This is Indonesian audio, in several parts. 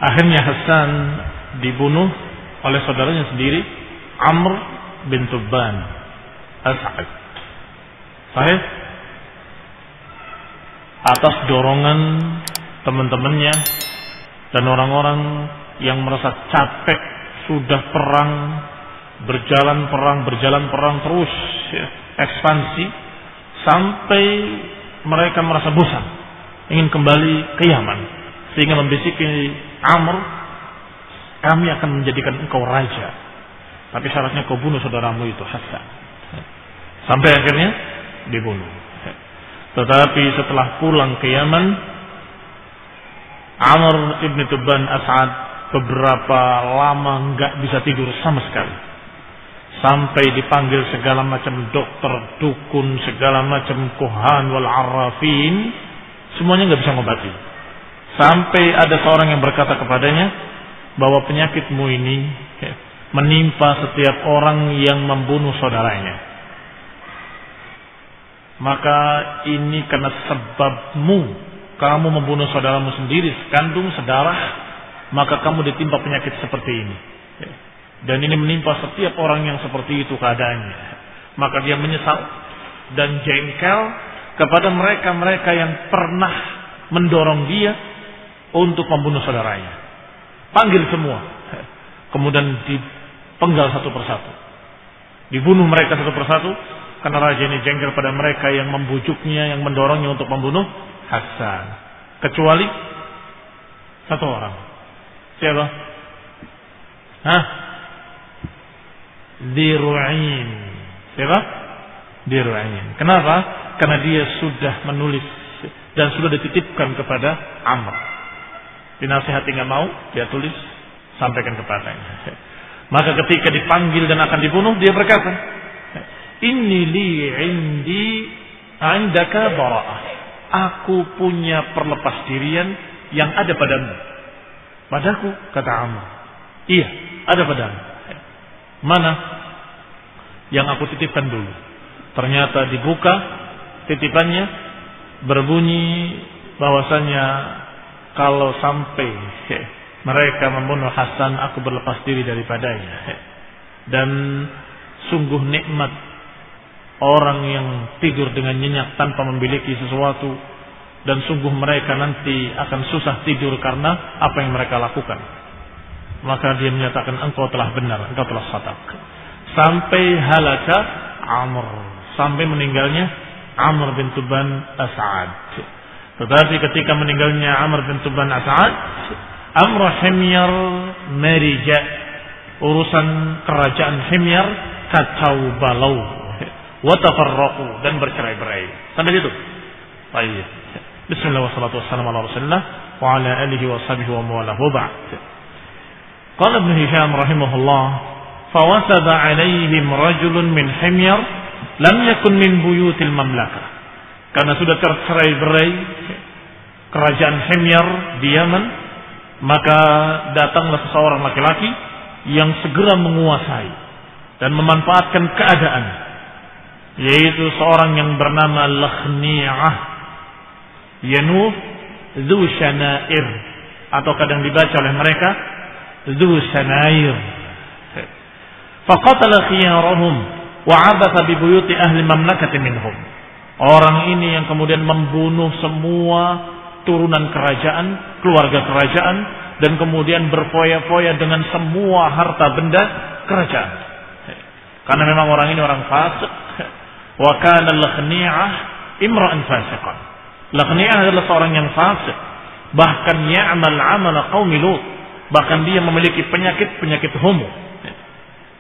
Akhirnya Hasan dibunuh oleh saudaranya sendiri, Amr bin Tubban As'ad. Sahih? Atas dorongan teman-temannya dan orang-orang yang merasa capek sudah perang, berjalan perang terus ya, ekspansi sampai mereka merasa bosan, ingin kembali ke Yaman, sehingga membisiki Amr, kami akan menjadikan engkau raja, tapi syaratnya kau bunuh saudaramu itu Hasan. Sampai akhirnya dibunuh. Tetapi setelah pulang ke Yaman, Amr ibn Tubban As'ad beberapa lama nggak bisa tidur sama sekali, sampai dipanggil segala macam dokter, dukun, segala macam kuhan wal arrafin, semuanya nggak bisa ngobati. Sampai ada seorang yang berkata kepadanya bahwa penyakitmu ini menimpa setiap orang yang membunuh saudaranya. Maka ini karena sebabmu, kamu membunuh saudaramu sendiri, sekandung, sedarah, maka kamu ditimpa penyakit seperti ini. Dan ini menimpa setiap orang yang seperti itu keadaannya. Maka dia menyesal dan jengkel kepada mereka-mereka yang pernah mendorong dia untuk membunuh saudaranya. Panggil semua, kemudian dipenggal satu persatu, dibunuh mereka satu persatu, karena raja ini jengkel pada mereka yang membujuknya, yang mendorongnya untuk membunuh Hasan. Kecuali satu orang. Siapa? Diru'in. Siapa? Diru'in. Kenapa? Karena dia sudah menulis dan sudah dititipkan kepada Amr. Dinasihati nggak mau, dia tulis, sampaikan kepadanya. Maka ketika dipanggil dan akan dibunuh, dia berkata, "Inni li indi indaka bara'ah." Aku punya perlepas dirian yang ada padamu. Padaku, kata Amr. Iya, ada padamu. Mana? Yang aku titipkan dulu. Ternyata dibuka titipannya, berbunyi bahwasanya kalau sampai mereka membunuh Hasan, aku berlepas diri daripadanya. Dan sungguh nikmat orang yang tidur dengan nyenyak tanpa memiliki sesuatu, dan sungguh mereka nanti akan susah tidur karena apa yang mereka lakukan. Maka dia menyatakan, engkau telah benar, engkau telah sadak. Sampai halaka Amr, sampai meninggalnya Amr bin Tubban As'ad. Tetapi ketika meninggalnya Amr bin Tubban As'ad, Amr Himyar Marija, urusan kerajaan Himyar kacau balau, wa tafarraqu, dan bercerai-berai. Sampai itu. Baik. Bismillah wassalatu wassalamu ala Rasulillah wa ala alihi wa sahbihi wa mawalahu ba'd. Qala Ibn Hisham rahimahullah, fawasada alaihim rajulun min Himyar lam yakun min buyutil mamlakah. Karena sudah tercerai-berai kerajaan Himyar di Yaman, maka datanglah seseorang laki-laki yang segera menguasai dan memanfaatkan keadaan, yaitu seorang yang bernama Lakhni'ah Yanuf Dhu Shanair, atau kadang dibaca oleh mereka Dhu Shanair. Faqatala khiyarahum wa 'abatha bi buyuti ahli mamlakati minhum. Orang ini yang kemudian membunuh semua turunan kerajaan, keluarga kerajaan, dan kemudian berfoya-foya dengan semua harta benda kerajaan. Karena memang orang ini orang fasik. Wa kana Lakhni'ah imra'an fasiqan. Lakhni'ah adalah seorang yang fasik. Bahkan ya'mal 'amala qaumi Lut. Bahkan dia memiliki penyakit homo.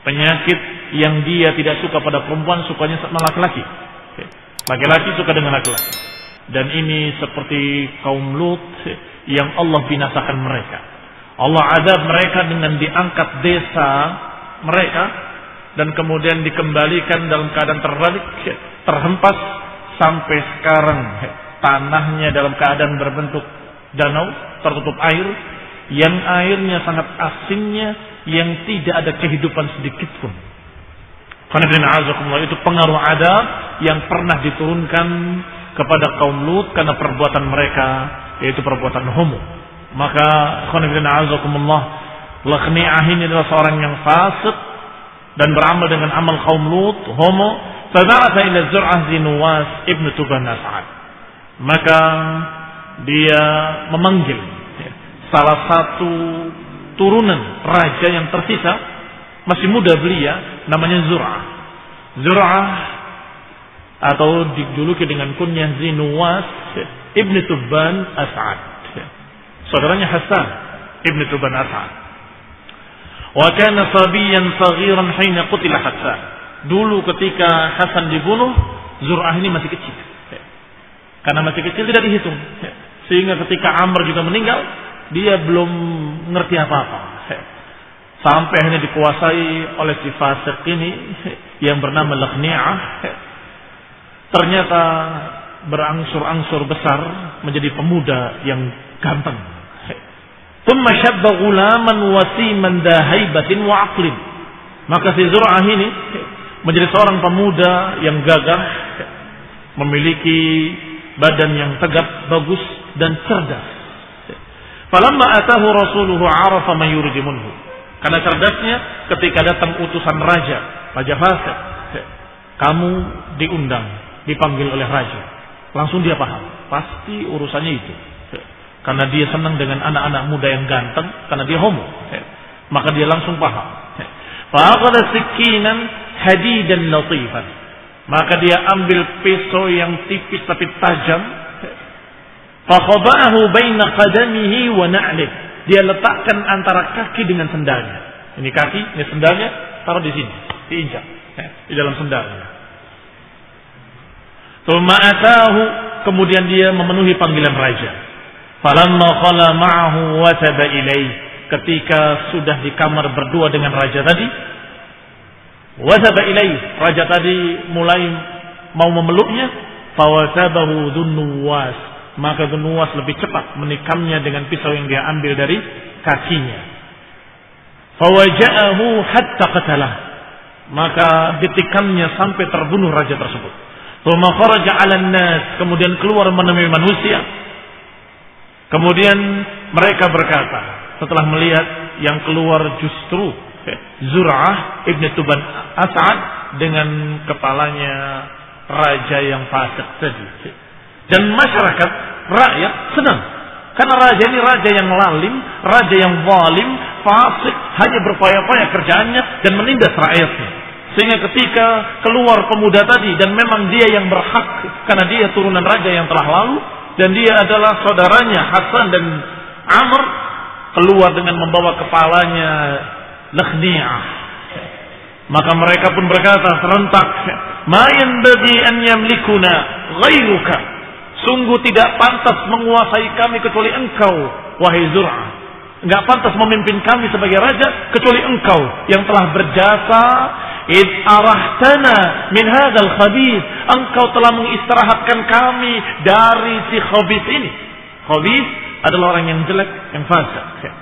Penyakit yang dia tidak suka pada perempuan, sukanya sama laki-laki. Laki-laki suka dengan laki-laki. Dan ini seperti kaum Lut yang Allah binasakan mereka. Allah azab mereka dengan diangkat desa mereka dan kemudian dikembalikan dalam keadaan terbalik, terhempas, sampai sekarang tanahnya dalam keadaan berbentuk danau, tertutup air, yang airnya sangat asinnya, yang tidak ada kehidupan sedikit pun. Itu pengaruh adab yang pernah diturunkan kepada kaum Lut karena perbuatan mereka, yaitu perbuatan homo. Maka khonibina Lakhni'ah ini adalah seorang yang fasik dan beramal dengan amal kaum Lut, homo. Fab'atha ila Zur'ah Zinuwas ibn Tuban As'ad. Maka dia memanggil salah satu turunan raja yang tersisa, masih muda belia, namanya Zur'ah. Zur'ah atau dijuluki dengan kunyah Zinuwas ibn Tuban As'ad. Saudaranya Hasan ibn Tuban As'ad. Wa kana sabiyan saghiran hina qutila Hasan. Dulu ketika Hasan dibunuh, Zur'ah ini masih kecil. Karena masih kecil tidak dihitung. Sehingga ketika Amr juga meninggal, dia belum ngerti apa-apa. Sampai hanya dikuasai oleh si fasik ini yang bernama Lakhni'ah. Ternyata berangsur-angsur besar menjadi pemuda yang ganteng. Thumma shabba ghulaman wasiman dahaibatin wa aqlin. Maka si Zur'ah ini menjadi seorang pemuda yang gagah, memiliki badan yang tegap, bagus dan cerdas. Falamma atahu rasuluhu arafa ma yuridu minhu. Karena cerdasnya ketika datang utusan raja fasik, kamu diundang, dipanggil oleh raja. Langsung dia paham, pasti urusannya itu. Karena dia senang dengan anak-anak muda yang ganteng, karena dia homo. Maka dia langsung paham. Fa'aqada sikinan hadidan latifan. Maka dia ambil pisau yang tipis tapi tajam. Fakhaba'ahu baina qadamihi wa na'lih. Dia letakkan antara kaki dengan sendalnya. Ini kaki, ini sendalnya, taruh di sini, diinjak di dalam sendalnya. Tsumma atahu, kemudian dia memenuhi panggilan raja. Falamma khala ma'ahu wataba ilaih. Ketika sudah di kamar berdua dengan raja tadi, wataba ilaih, raja tadi mulai mau memeluknya. Fawatabahu Dzunnuwas, maka Dzunnuwas lebih cepat menikamnya dengan pisau yang dia ambil dari kakinya. Fawaja'ahu hatta qatalah, maka ditikamnya sampai terbunuh raja tersebut. Tsumma kharaja 'alan nas, kemudian keluar menemui manusia. Kemudian mereka berkata, setelah melihat yang keluar justru Zur'ah ibn Tuban As'ad dengan kepalanya raja yang fasik tadi. Dan masyarakat, rakyat senang. Karena raja ini raja yang lalim, raja yang zalim, fasik, hanya berpaya-paya kerjaannya dan menindas rakyatnya. Sehingga ketika keluar pemuda tadi, dan memang dia yang berhak, karena dia turunan raja yang telah lalu, dan dia adalah saudaranya Hasan dan Amr, keluar dengan membawa kepalanya Lakhni'ah. Maka mereka pun berkata serentak, "Ma yanbaghi an yamlikuna ghairuka." Sungguh tidak pantas menguasai kami kecuali engkau, wahai Zur'ah. Enggak pantas memimpin kami sebagai raja kecuali engkau yang telah berjasa. Id arahtana min hadzal khabith, engkau telah mengistirahatkan kami dari si khabith ini. Khabith adalah orang yang jelek, yang fasik.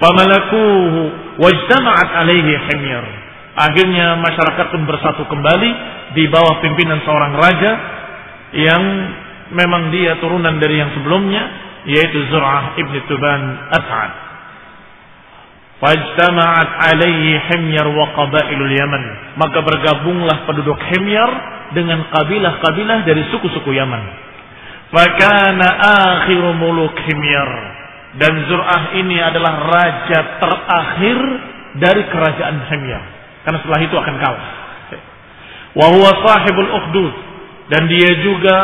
Famalakuhu wajtama'at alaihi himyar. Akhirnya masyarakat pun bersatu kembali di bawah pimpinan seorang raja yang memang dia turunan dari yang sebelumnya, yaitu Zur'ah ibn Tuban As'ad. Fajtama'at alaihi himyar wa qabailul Yaman. Maka bergabunglah penduduk Himyar dengan kabilah-kabilah dari suku-suku Yaman. Fakana akhiru muluk Himyar. Dan Zur'ah ini adalah raja terakhir dari kerajaan Himyar. Karena setelah itu akan kalah. Wa huwa sahibul ukhdud. Dan dia juga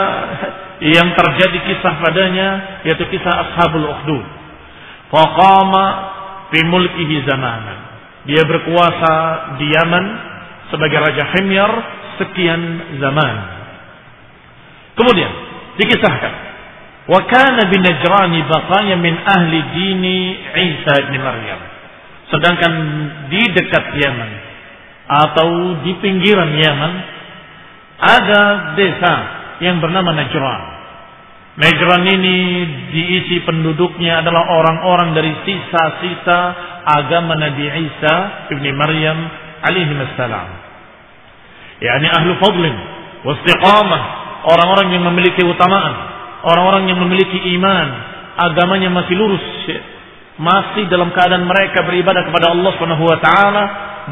yang terjadi kisah padanya, yaitu kisah ashabul ukhdud. Faqama fi mulkihi zamanan. Dia berkuasa di Yaman sebagai raja Himyar sekian zaman. Kemudian dikisahkan, wa kana bin Najrani baqaya min ahli dini Isa ibn Maryam. Sedangkan di dekat Yaman atau di pinggiran Yaman ada desa yang bernama Najran. Najran ini diisi penduduknya adalah orang-orang dari sisa-sisa agama Nabi Isa ibni Maryam alaihi wassalam. yakni ahlu fadlin wa istiqamah, orang-orang yang memiliki utamaan, orang-orang yang memiliki iman, agamanya masih lurus, masih dalam keadaan mereka beribadah kepada Allah Subhanahu wa taala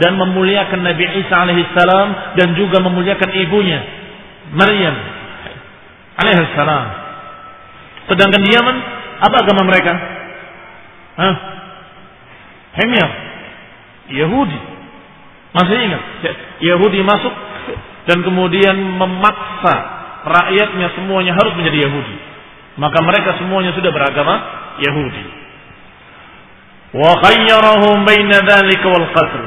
dan memuliakan Nabi Isa alaihissalam dan juga memuliakan ibunya Maryam alaihissalam. Sedangkan di Yaman apa agama mereka? Himyar, Yahudi. Masih ingat? Yahudi masuk dan kemudian memaksa rakyatnya semuanya harus menjadi Yahudi. Maka mereka semuanya sudah beragama Yahudi. Wa khayyarahum baina dzalika wal qatl.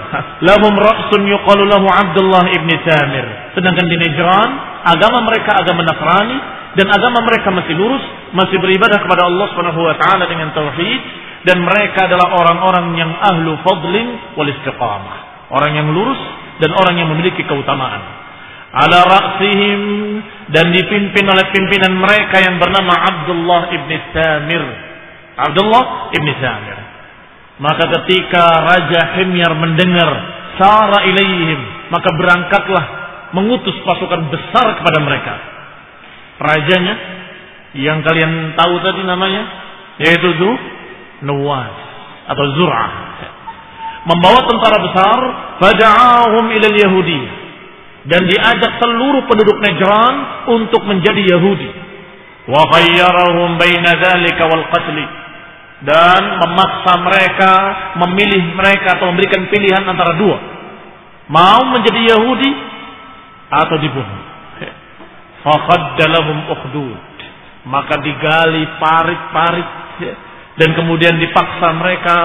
Lahum ra'sun yuqalu lahu Abdullah ibn Tamir. Sedangkan di Najran agama mereka agama Nasrani dan agama mereka masih lurus, masih beribadah kepada Allah Subhanahu wa taala dengan tauhid, dan mereka adalah orang-orang yang ahlu fadlin wal istiqamah. Orang yang lurus dan orang yang memiliki keutamaan. Ala ra'sihim, dan dipimpin oleh pimpinan mereka yang bernama Abdullah ibn Tamir. Abdullah ibn Tamir. Maka ketika Raja Himyar mendengar sara ilaihim, maka berangkatlah mengutus pasukan besar kepada mereka. Rajanya yang kalian tahu tadi namanya, yaitu Nuwas atau Zur'ah, membawa tentara besar, fada'ahum ilal Yahudi, dan diajak seluruh penduduk Najran untuk menjadi Yahudi. Wa khayyarahum baina dzalika wal qatl, dan memaksa mereka, memilih mereka atau memberikan pilihan antara dua, mau menjadi Yahudi atau dibunuh. Faqadda lahum ukhdud, maka digali parit-parit dan kemudian dipaksa mereka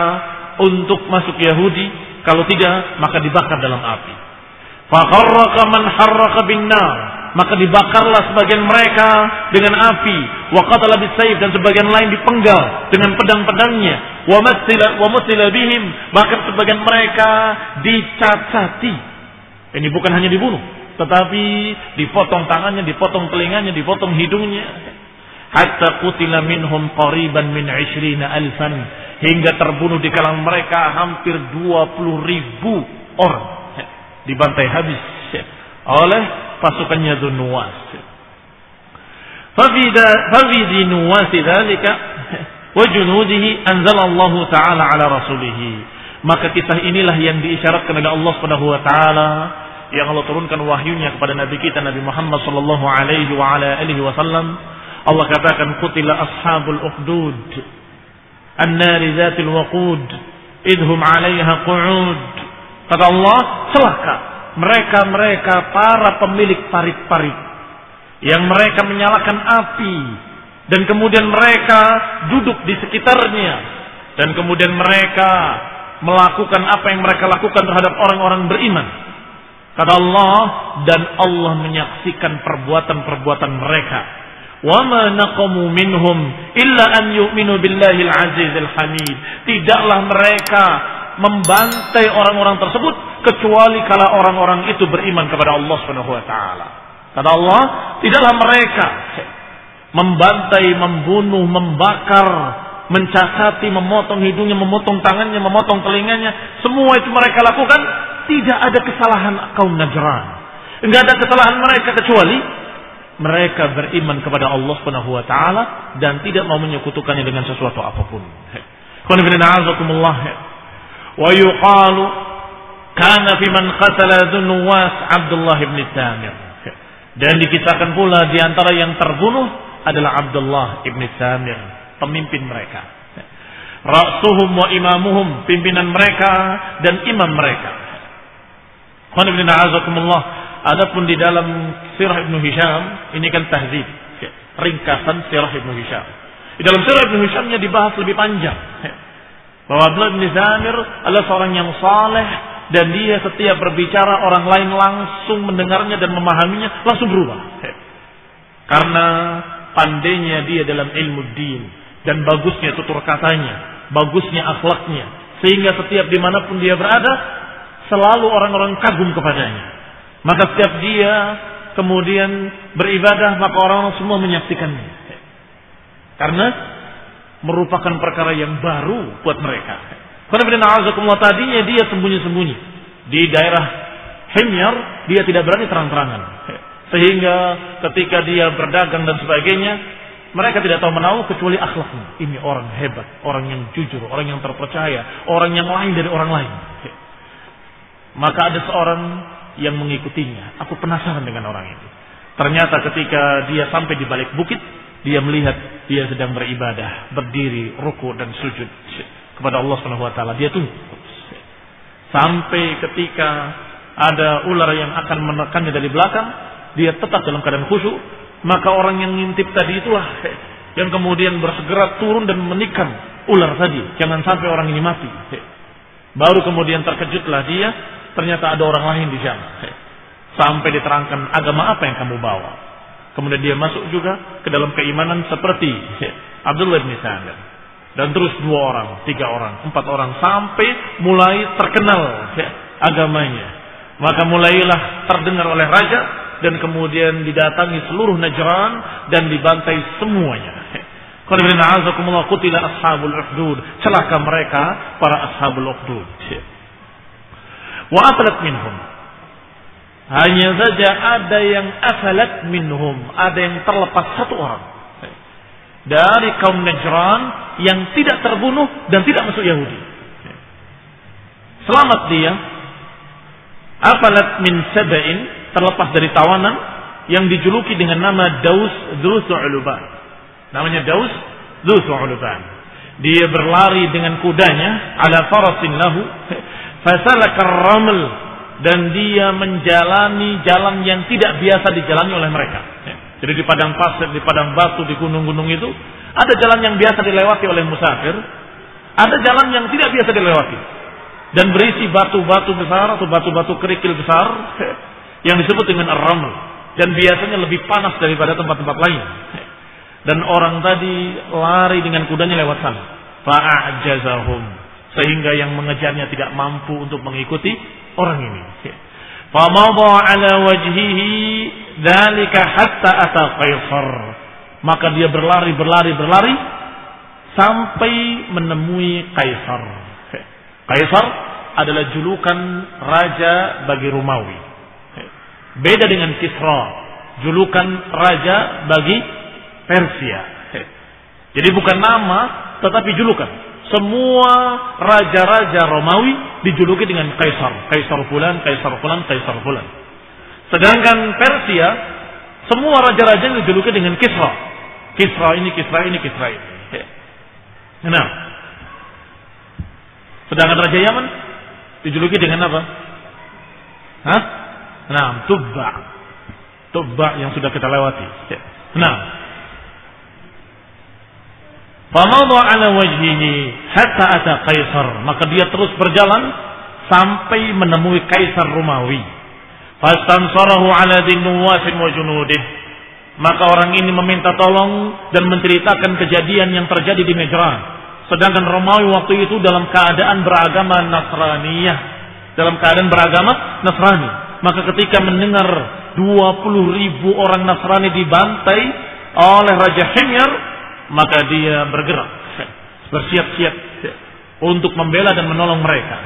untuk masuk Yahudi, kalau tidak maka dibakar dalam api. Fakharraqa man harraqa bin nar, maka dibakarlah sebagian mereka dengan api. Wa qatala bisayf, dan sebagian lain dipenggal dengan pedang-pedangnya. Wa mutila bihim, bahkan sebagian mereka dicacati. Ini bukan hanya dibunuh, tetapi dipotong tangannya, dipotong telinganya, dipotong hidungnya. Hatta qutila minhum qariban min 20,000, hingga terbunuh di kalangan mereka hampir 20,000 orang, dibantai habis oleh pasukannya Nuwas. Fafidi Nuwas dzalika wa junudihi anzalallahu ta'ala ala rasulih. Maka kisah inilah yang diisyaratkan oleh Allah Subhanahu wa taala, yang Allah turunkan wahyunya kepada nabi kita Nabi Muhammad sallallahu alaihi wa ala alihi wasallam. Allah katakan qutila ashabul ukhdud an-nari dzatil waqud idhum 'alaiha qu'ud. Kata Allah, celaka mereka para pemilik parit-parit yang mereka menyalakan api, dan kemudian mereka duduk di sekitarnya, dan kemudian mereka melakukan apa yang mereka lakukan terhadap orang-orang beriman. Kata Allah, dan Allah menyaksikan perbuatan-perbuatan mereka. وَمَا نَقَمُوا مِنْهُمْ إِلَّا أَنْ يُؤْمِنُوا بِاللَّهِ الْعَزِيزِ الْحَمِيدِ. Tidaklah mereka membantai orang-orang tersebut kecuali kalau orang-orang itu beriman kepada Allah Subhanahu wa taala. Kata Allah, tidaklah mereka membantai, membunuh, membakar, mencacati, memotong hidungnya, memotong tangannya, memotong telinganya. Semua itu mereka lakukan, tidak ada kesalahan kaum Najran. Enggak ada kesalahan mereka kecuali mereka beriman kepada Allah Subhanahu wa taala dan tidak mau menyekutukannya dengan sesuatu apapun. Wa yuqalu kana fi man qatala Nuwas Abdullah ibn Tamir. Dan dikisahkan pula di antara yang terbunuh adalah Abdullah ibn Tamir, pemimpin mereka. Ra'suhum wa imamuhum, pimpinan mereka dan imam mereka. Adapun di dalam Sirah Ibnu Hisham, ini kan tahzib, ringkasan Sirah Ibnu Hisham. Di dalam Sirah Ibnu Hishamnya dibahas lebih panjang bahwa Abdullah bin Tamir adalah seorang yang saleh, dan dia setiap berbicara orang lain langsung mendengarnya dan memahaminya, langsung berubah. Karena pandainya dia dalam ilmu din dan bagusnya tutur katanya, bagusnya akhlaknya, sehingga setiap dimanapun dia berada selalu orang-orang kagum kepadanya. Maka setiap dia kemudian beribadah, maka orang semua menyaksikannya. Karena merupakan perkara yang baru buat mereka. Karena tadinya dia sembunyi-sembunyi di daerah Himyar, dia tidak berani terang-terangan. Sehingga ketika dia berdagang dan sebagainya, Mereka tidak tahu menahu kecuali akhlaknya. Ini orang hebat, orang yang jujur, orang yang terpercaya, orang yang lain dari orang lain. Maka ada seorang yang mengikutinya. Aku penasaran dengan orang ini. Ternyata ketika dia sampai di balik bukit, dia melihat dia sedang beribadah, berdiri, ruku dan sujud kepada Allah Subhanahu wa taala. Dia tunggu sampai ketika ada ular yang akan menekannya dari belakang, dia tetap dalam keadaan khusyuk. Maka orang yang ngintip tadi itulah yang kemudian bersegera turun dan menikam ular tadi. Jangan sampai orang ini mati. Baru kemudian terkejutlah dia, ternyata ada orang lain di sana. Sampai diterangkan agama apa yang kamu bawa. Kemudian dia masuk juga ke dalam keimanan seperti Abdullah bin Salam. Dan terus 2 orang, 3 orang, 4 orang sampai mulai terkenal agamanya. Maka mulailah terdengar oleh raja dan kemudian didatangi seluruh Najran dan dibantai semuanya. Qutila ashabul ukhdud. Celaka mereka para ashabul ukhdud. Wa afalat minhum. Hanya saja ada yang afalat minhum, ada yang terlepas 1 orang dari kaum Najran yang tidak terbunuh dan tidak masuk Yahudi. Selamat dia. Afalat min sab'in, terlepas dari tawanan yang dijuluki dengan nama Daus Dzul'uluban. Namanya Daus Dzul'uluban. Dia berlari dengan kudanya ala farasin lahu fasalaka ar-raml, dan dia menjalani jalan yang tidak biasa dijalani oleh mereka. Jadi di padang pasir, di padang batu, di gunung-gunung itu ada jalan yang biasa dilewati oleh musafir, ada jalan yang tidak biasa dilewati dan berisi batu-batu besar atau batu-batu kerikil besar yang disebut dengan ar-raml, dan biasanya lebih panas daripada tempat-tempat lain. Dan orang tadi lari dengan kudanya lewat sana. Fa'ajazahum, sehingga yang mengejarnya tidak mampu untuk mengikuti orang ini. Famadha ala wajhihi dzalika hatta ata Qaisar. Maka dia berlari sampai menemui Kaisar. Kaisar adalah julukan raja bagi Romawi. Beda dengan Kisra, julukan raja bagi Persia. Jadi bukan nama tetapi julukan. Semua raja-raja Romawi dijuluki dengan Kaisar. Kaisar fulan, Kaisar fulan, Kaisar fulan. Sedangkan Persia, semua raja-raja dijuluki dengan Kisra. Kisra ini, Kisra ini, Kisra ini. Nah, sedangkan Raja Yaman dijuluki dengan apa? Hah? Nah, Tubba. Tubba yang sudah kita lewati. Nah, famadha ala wajhihi hatta ata Kaisar. Maka dia terus berjalan sampai menemui Kaisar Romawi. Fastansarahu ala dinnuwasin wa junudih. Maka orang ini meminta tolong dan menceritakan kejadian yang terjadi di Najran. Sedangkan Romawi waktu itu dalam keadaan beragama Nasraniyah, dalam keadaan beragama Nasrani. Maka ketika mendengar 20.000 orang Nasrani dibantai oleh Raja Himyar, maka dia bergerak, bersiap-siap untuk membela dan menolong mereka.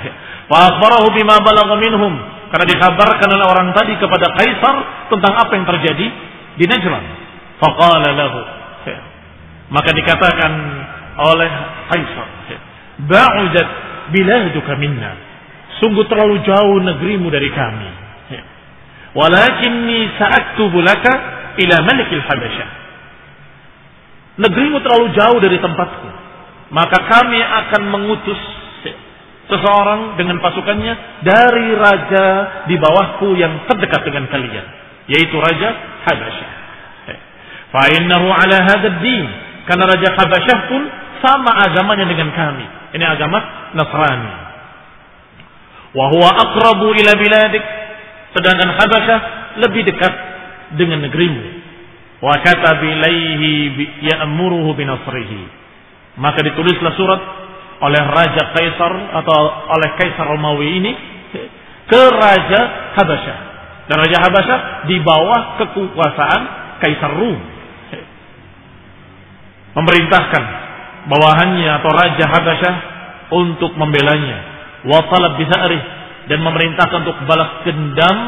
Fa akhbarahu bima balagha minhum, karena dikabarkan oleh orang tadi kepada Kaisar tentang apa yang terjadi di Najran. Faqala lahu, maka dikatakan oleh Kaisar, ba'udat biladuka minna, sungguh terlalu jauh negerimu dari kami. Walakinni sa'aktubu laka ila malikil Habasyah, negerimu terlalu jauh dari tempatku, maka kami akan mengutus seseorang dengan pasukannya dari raja di bawahku yang terdekat dengan kalian, yaitu Raja Habasyah. Fa innahu ala hadzal din, karena Raja Habasyah pun sama agamanya dengan kami. Ini agama Nasrani. Wa huwa aqrabu ila biladik, sedangkan Habasyah lebih dekat dengan negerimu. Wa kataba ilaihi ya'muruhu binasrihi, maka ditulislah surat oleh Raja Kaisar atau oleh Kaisar Romawi ini ke Raja Habasyah, dan Raja Habasyah di bawah kekuasaan Kaisar Rum, memerintahkan bawahannya atau Raja Habasyah untuk membelanya, wa talab bisa'rih, dan memerintahkan untuk balas dendam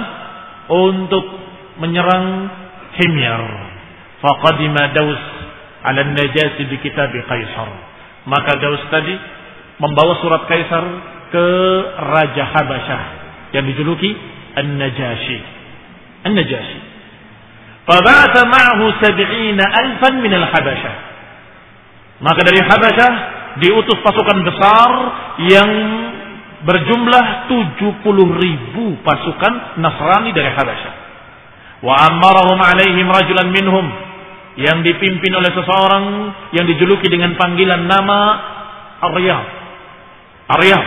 untuk menyerang Himyar. Faqadima Daus ala Najasi bi kitab Kaisar. Maka Daus tadi membawa surat Kaisar ke Raja Habasyah yang dijuluki An-Najashi. An-Najashi. Faba'atha ma'ahu 70,000 min al-Habasyah. Maka dari Habasyah diutus pasukan besar yang berjumlah 70,000 pasukan Nasrani dari Habasyah. Wa ammarahum alaihim rajulan minhum, yang dipimpin oleh seseorang yang dijuluki dengan panggilan nama Aryab. Aryab.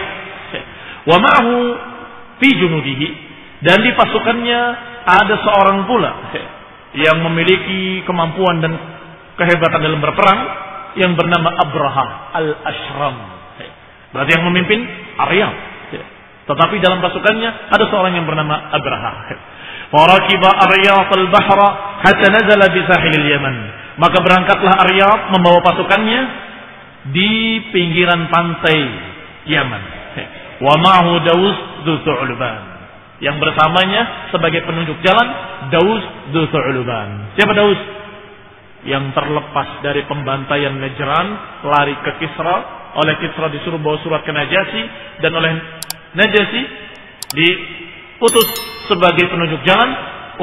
Wa ma'ahu fi junudihi, dan di pasukannya ada seorang pula yang memiliki kemampuan dan kehebatan dalam berperang yang bernama Abraha al-Ashram. Berarti yang memimpin Aryab. Tetapi dalam pasukannya ada seorang yang bernama Abraha. Farakiba Aryab al-bahra hatta nazala bi sahilil Yaman. Maka berangkatlah Aryab membawa pasukannya di pinggiran pantai Yaman. Wa ma'ahu Daus dzu Thu'luban. Yang bersamanya sebagai penunjuk jalan Daus dzu Thu'luban. Siapa Daus? Yang terlepas dari pembantaian Najran, lari ke Kisra. Oleh Kisra disuruh bawa surat ke Najasi, dan oleh Najasi diutus sebagai penunjuk jalan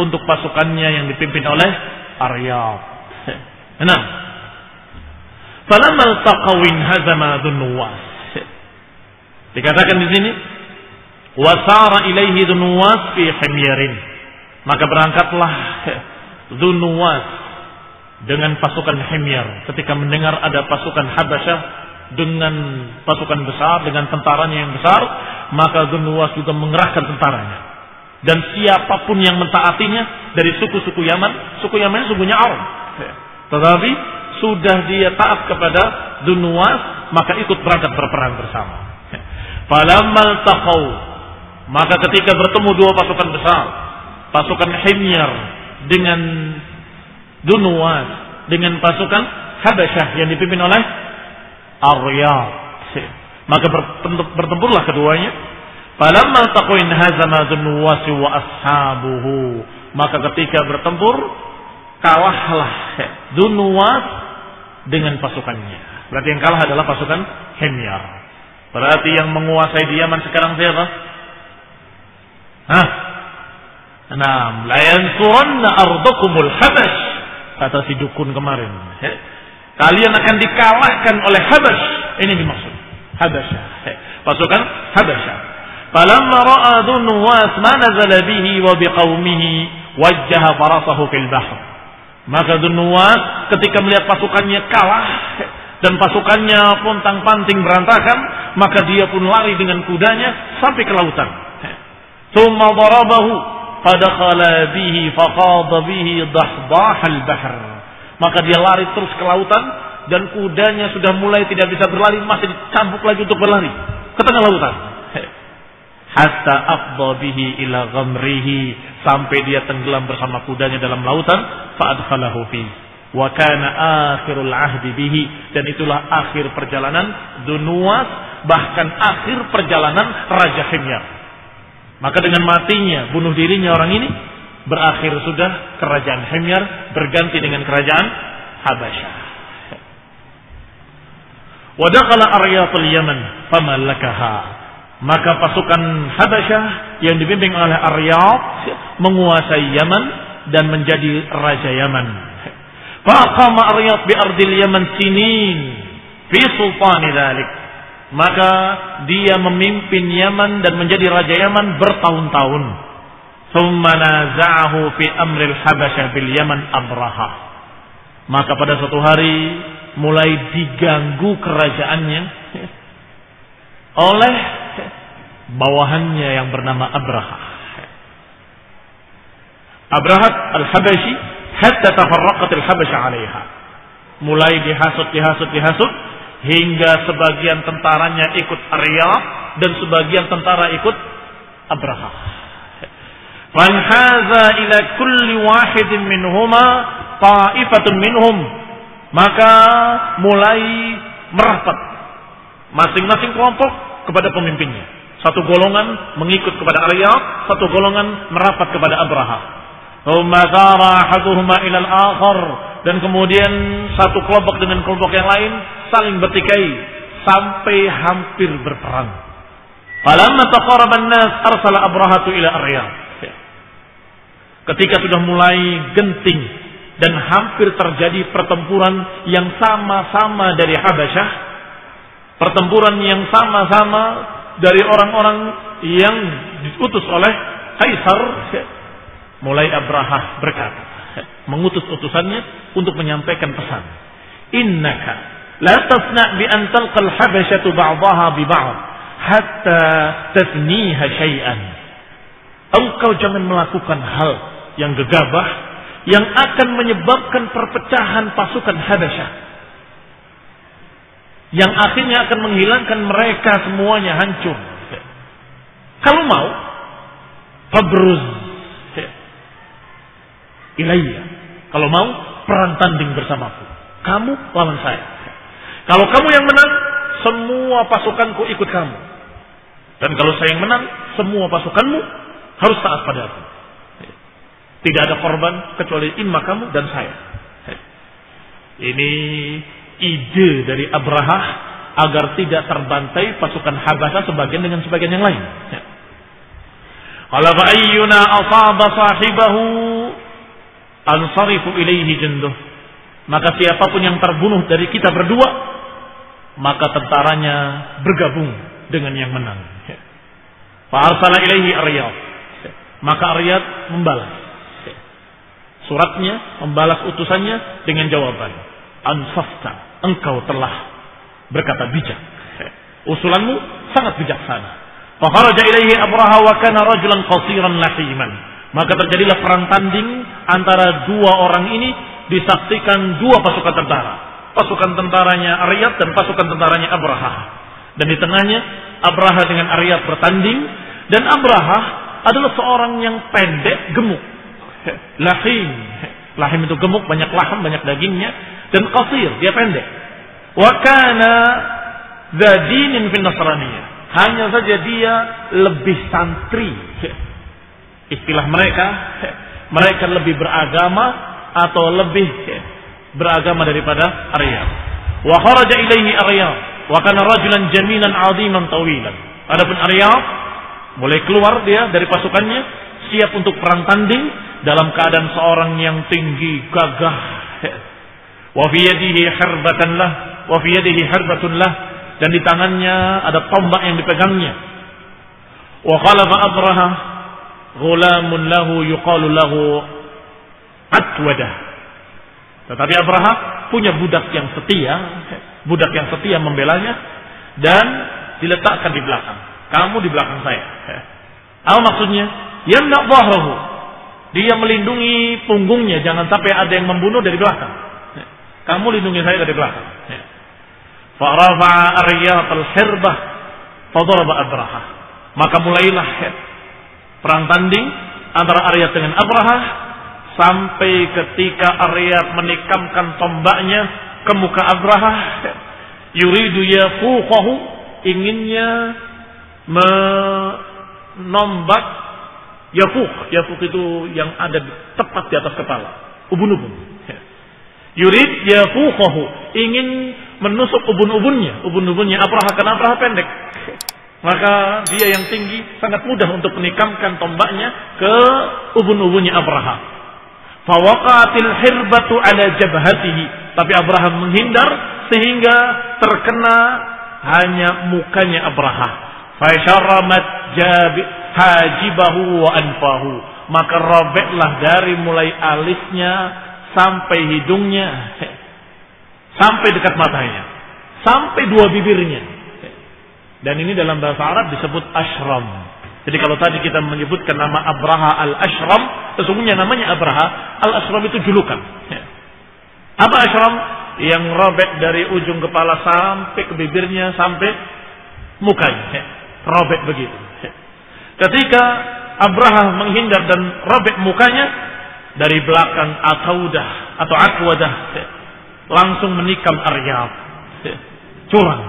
untuk pasukannya yang dipimpin oleh Aryab. Nah, falamma altaqaw hazama Dzunnuwas. Dikatakan di sini, wasara ilaihi Dzunnuwas fi himyarin. Maka berangkatlah Dzunnuwas dengan pasukan Himyar ketika mendengar ada pasukan Habasyah dengan pasukan besar, dengan tentaranya yang besar, maka Dzunnuwas juga mengerahkan tentaranya. Dan siapapun yang mentaatinya dari suku-suku Yaman, suku Yaman sukunya Arab, tetapi sudah dia taat kepada Dzunnuwas, maka ikut berangkat berperang bersama. Falammal taqaw, maka ketika bertemu dua pasukan besar, pasukan Himyar dengan Dzunnuwas dengan pasukan Habasyah yang dipimpin oleh Aryab, maka bertempurlah keduanya. Falamma taqaw hazama Dzunnuwas wa ashabuhu, maka ketika bertempur kalahlah Dzunnuwas dengan pasukannya. Berarti yang kalah adalah pasukan Himyar. Berarti yang menguasai di Yaman sekarang siapa? Naam, la yansuranna ardakumul Habash, kata si dukun kemarin. Kalian akan dikalahkan oleh Habash. Ini dimaksud Habasyah, pasukan Habasyah. Falamma ra'a Dzunnuwas ma nazala bihi wa biqaumihi wajjaha farasahu fil bahr. Maka Dzunnuwas ketika melihat pasukannya kalah dan pasukannya pontang-panting berantakan, maka dia pun lari dengan kudanya sampai ke lautan. Tsumma darabahu fadakhala bihi faqada bihi dahdah al-bahr. Maka dia lari terus ke lautan dan kudanya sudah mulai tidak bisa berlari, masih dicambuk lagi untuk berlari ke tengah lautan. Hatta afdha bihi ila ghamrihi, sampai dia tenggelam bersama kudanya dalam lautan. Fa adkhalahu fi wa kana akhirul ahdi bihi, dan itulah akhir perjalanan Dzunnuwas, bahkan akhir perjalanan Raja Himyar. Maka dengan matinya, bunuh dirinya orang ini, berakhir sudah kerajaan Himyar berganti dengan kerajaan Habasyah. Wa dakhala Aryatul Yaman famallakaha. Maka pasukan Habasyah yang dibimbing oleh Aryab menguasai Yaman dan menjadi raja Yaman. Faqama Aryab bi ardil Yaman sinin fi sultani dzalik. Maka dia memimpin Yaman dan menjadi raja Yaman bertahun-tahun. Tsumma naza'ahu fi amril Habasyah bil Yaman Abraha. Maka pada suatu hari mulai diganggu kerajaannya oleh bawahannya yang bernama Abraha. Abraha al-Habashi hatta tafarraqat al-Habasha 'alaiha. Mulai dihasut hingga sebagian tentaranya ikut Aryab dan sebagian tentara ikut Abraha. Fanhaza ila kulli wahidin minhuma ta'ifatun minhum. Maka mulai merapat masing-masing kelompok kepada pemimpinnya. Satu golongan mengikut kepada Aryab, satu golongan merapat kepada Abraha. Thumma zara ahaduhuma ila al-akhar dan kemudian satu kelompok dengan kelompok yang lain saling bertikai sampai hampir berperang. Falamma taqarraba an-nas arsala Abrahatu ila Aryab. Ketika sudah mulai genting dan hampir terjadi pertempuran yang sama-sama dari Habasyah, pertempuran yang sama-sama dari orang-orang yang diutus oleh Kaisar, mulai Abrahah berkata, mengutus utusannya untuk menyampaikan pesan. Innaka la tasna' bi an talqal habasyatu ba'daha bi ba'd hatta tafniha syai'an. Engkau jangan melakukan hal yang gegabah yang akan menyebabkan perpecahan pasukan Habasyah, yang akhirnya akan menghilangkan mereka semuanya, hancur. Kalau mau, fabruz ilayya. Kalau mau, perang tanding bersamaku. Kamu lawan saya. Kalau kamu yang menang, semua pasukanku ikut kamu. Dan kalau saya yang menang, semua pasukanmu harus taat padaku. Tidak ada korban kecuali imma kamu dan saya. Ini ide dari Abrahah agar tidak terbantai pasukan Habasyah sebagian dengan sebagian yang lain. Qala fa ayyuna asaba sahibahu ansarifu ilaihi junduh. Maka siapapun yang terbunuh dari kita berdua, maka tentaranya bergabung dengan yang menang. Fa arsala ilaihi Aryad. Maka Aryad membalas suratnya, membalas utusannya dengan jawaban, ansafta, engkau telah berkata bijak. Usulanmu sangat bijaksana. Fa kharaja ilaihi Abraha wa kana rajulan qasiran lahiman. Maka terjadilah perang tanding antara dua orang ini, disaksikan dua pasukan tentara. Pasukan tentaranya Aryad dan pasukan tentaranya Abraha. Dan di tengahnya Abraha dengan Aryad bertanding, dan Abraha adalah seorang yang pendek, gemuk. Lahim. Lahim itu gemuk, banyak laham, banyak dagingnya, dan qasir, dia pendek. Wa kana dzadinin fin nasraniyah. Hanya saja dia lebih santri. Istilah mereka lebih beragama atau lebih beragama daripada Aryad. Wa kharaja ilaihi Aryad wa kana rajulan jamilan 'aziman tawilan. Adapun Aryad mulai keluar dia dari pasukannya, siap untuk perang tanding dalam keadaan seorang yang tinggi, gagah. Wa fi yadihi harbatan lah, wa fi yadihi harbatun lah, dan di tangannya ada tombak yang dipegangnya. Wa khalafa Abraha ghulamun lahu yuqalu lahu Atwadah. Tetapi Abraha punya budak yang setia membelanya dan diletakkan di belakang. Kamu di belakang saya. Apa maksudnya? Yamna dhahrahu. Dia melindungi punggungnya, jangan sampai ada yang membunuh dari belakang. Kamu lindungi saya dari belakang. Fa rafa'a Aryad al-hirbah fa daraba Abraha. Maka mulailah perang tanding antara Aryad dengan Abraha sampai ketika Aryad menikamkan tombaknya ke muka Abraha, yuridu yafuqahu, inginnya menombak. Yafuk itu yang ada tepat di atas kepala, ubun-ubun. Yurid yafuqahu, ingin menusuk ubun-ubunnya Abraha, karena Abraha pendek. Maka dia yang tinggi sangat mudah untuk menikamkan tombaknya ke ubun-ubunnya Abraha. Fawaqatil hirbatu ala jabhatihi, tapi Abraha menghindar sehingga terkena hanya mukanya Abraha. Fasyaramat hajibahu wa anfahu, maka robeklah dari mulai alisnya sampai hidungnya, sampai dekat matanya, sampai dua bibirnya. Dan ini dalam bahasa Arab disebut ashram. Jadi kalau tadi kita menyebutkan nama Abraha al-Ashram, sesungguhnya namanya Abraha al-Ashram itu julukan. Apa ashram? Yang robek dari ujung kepala sampai ke bibirnya sampai mukanya, robek begitu. Ketika Abraha menghindar dan robek mukanya, dari belakang Atwadah langsung menikam Aryad, curang,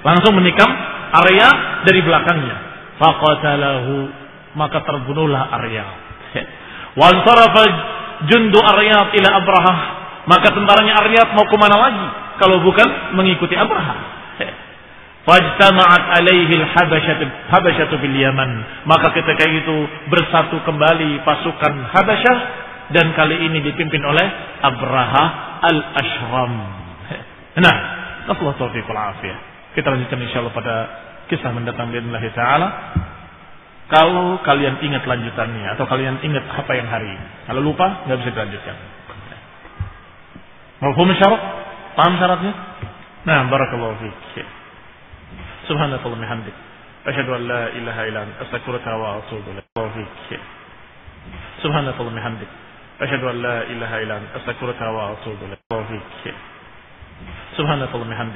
langsung menikam Aryad dari belakangnya. Faqatalahu, maka terbunuhlah Aryad. Wa ansarafa jundu Aryad ila Abraha, Maka tentaranya Aryab mau kemana lagi kalau bukan mengikuti Abraha? Fajtama'at alaihi al-Habasyatu bil Yaman. Maka ketika itu bersatu kembali pasukan Habasyah dan kali ini dipimpin oleh Abraha al-Ashram. Nah, Allah taufiq wal afiyah. Kita lanjutkan insyaallah pada kisah mendatang billahi taala. Kalau kalian ingat lanjutannya atau kalian ingat apa yang hari ini. Kalau lupa enggak bisa dilanjutkan. Mafhum syarat? Paham syaratnya? Nah, barakallahu fiik. Subhanakallahumma hamdik. Asyhadu an la ilaha illa anta astaghfiruka wa atubu ilaik. Subhanakallahumma hamdik. Asyhadu an la ilaha illa anta astaghfiruka wa atubu ilaik. Subhanakallahumma hamdik.